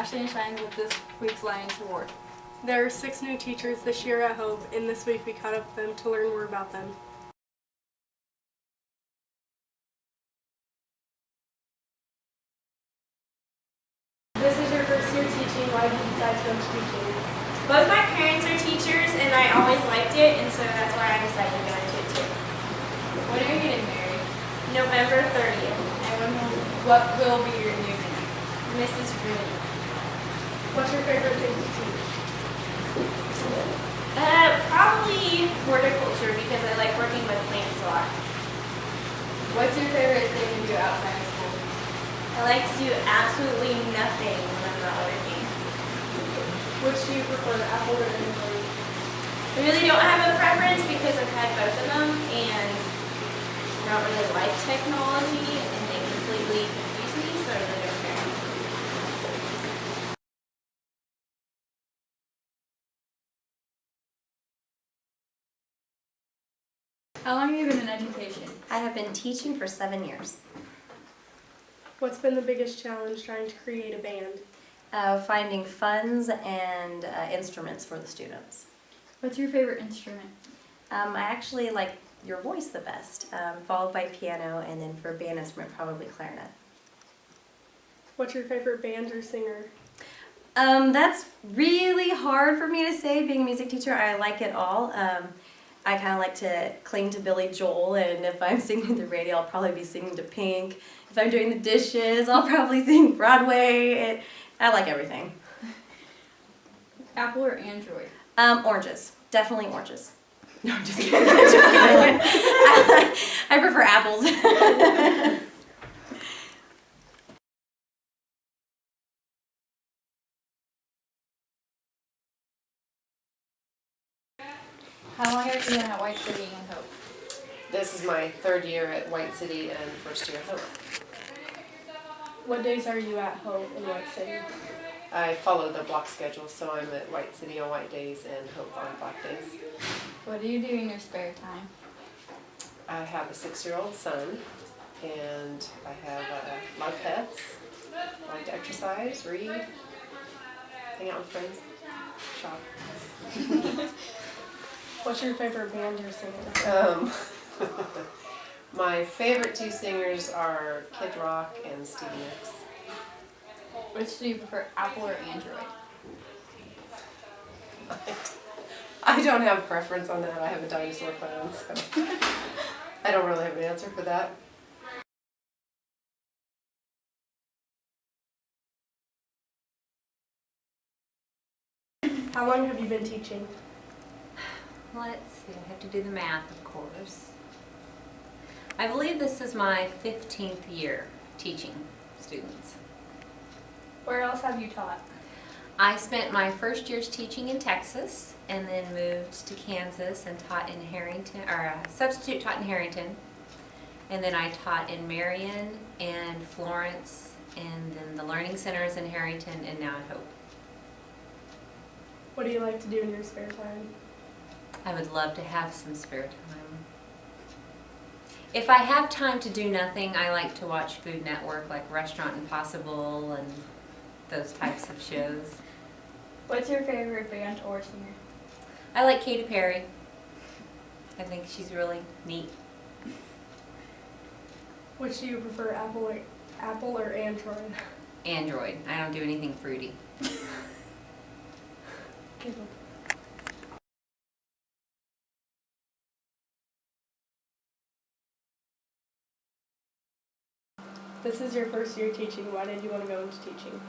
Ashley and Cheyenne with this week's Lions Award. There are 6 new teachers this year at Hope, and this week we caught up with them to learn more about them. This is your first year teaching. Why did you decide to go into teaching? Both my parents are teachers, and I always liked it, and so that's why I decided to go into it too. When are you getting married? November 30th. What will be your new name? Mrs. Rooney. What's your favorite thing to teach? Probably horticulture because I like working with plants a lot. What's your favorite thing to do outside of school? I like to do absolutely nothing when I'm not working. Which do you prefer, apple or Android? I really don't have a preference because I've had both of them, and I don't really like technology, and they completely confuse me, so I really don't care. How long have you been in education? I have been teaching for 7 years. What's been the biggest challenge trying to create a band? Finding funds and instruments for the students. What's your favorite instrument? I actually like your voice the best, followed by piano, and then for band instrument, probably clarinet. What's your favorite band or singer? That's really hard for me to say. Being a music teacher, I like it all. I kind of like to cling to Billy Joel, and if I'm singing the radio, I'll probably be singing to Pink. If I'm doing the dishes, I'll probably sing Broadway. I like everything. Apple or Android? Oranges. Definitely oranges. No, I'm just kidding. I'm just kidding. I prefer apples. How long have you been at White City and Hope? This is my 3rd year at White City and 1st year at Hope. What days are you at Hope and White City? I follow the block schedule, so I'm at White City on white days and Hope on black days. What do you do in your spare time? I have a 6-year-old son, and I have a lot of pets. I like to exercise, read, hang out with friends, shop. What's your favorite band or singer? My favorite 2 singers are Kid Rock and Stevie Nicks. Which do you prefer, Apple or Android? I don't have a preference on that. I have a dinosaur phone, so I don't really have an answer for that. How long have you been teaching? Let's see, I have to do the math, of course. I believe this is my 15th year teaching students. Where else have you taught? I spent my first years teaching in Texas and then moved to Kansas and taught in Harrington, or substitute taught in Harrington. And then I taught in Marion and Florence, and then the Learning Centers in Harrington, and now at Hope. What do you like to do in your spare time? I would love to have some spare time. If I have time to do nothing, I like to watch Food Network, like Restaurant Impossible and those types of shows. What's your favorite band or singer? I like Katy Perry. I think she's really neat. Which do you prefer, Apple or Android? Android. I don't do anything fruity. This is your first year teaching. Why did you want to go into teaching?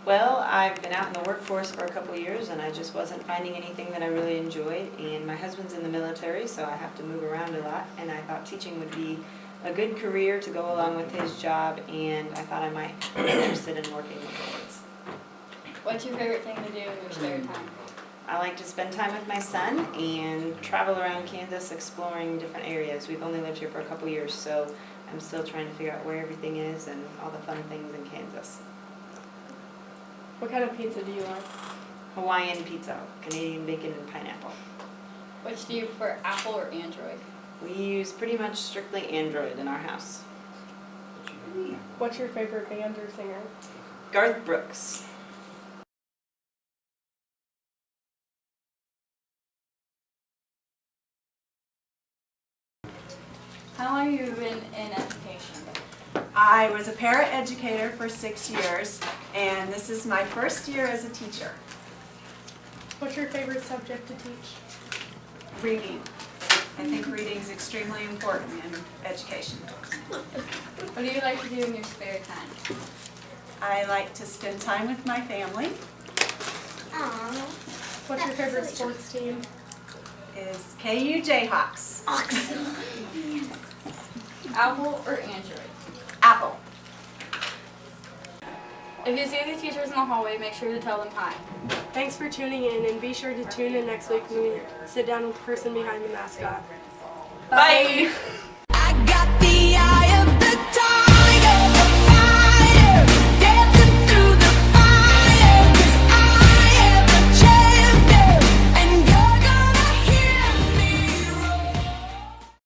Well, I've been out in the workforce for a couple of years and I just wasn't finding anything that I really enjoyed, and my husband's in the military, so I have to move around a lot, and I thought teaching would be a good career to go along with his job, and I thought I might be interested in working with kids. What's your favorite thing to do in your spare time? I like to spend time with my son and travel around Kansas exploring different areas. We've only lived here for a couple years, so I'm still trying to figure out where everything is and all the fun things in Kansas. What kind of pizza do you like? Hawaiian pizza, Canadian bacon and pineapple. Which do you prefer, Apple or Android? We use pretty much strictly Android in our house. What's your favorite band or singer? Garth Brooks. How long have you been in education? I was a para-educator for 6 years, and this is my first year as a teacher. What's your favorite subject to teach? Reading. I think reading is extremely important in education. What do you like to do in your spare time? I like to spend time with my family. What's your favorite sports team? Is KU Jayhawks. Apple or Android? Apple. If you see these teachers in the hallway, make sure to tell them hi. Thanks for tuning in, and be sure to tune in next week when we sit down with the person behind the mascot. Bye.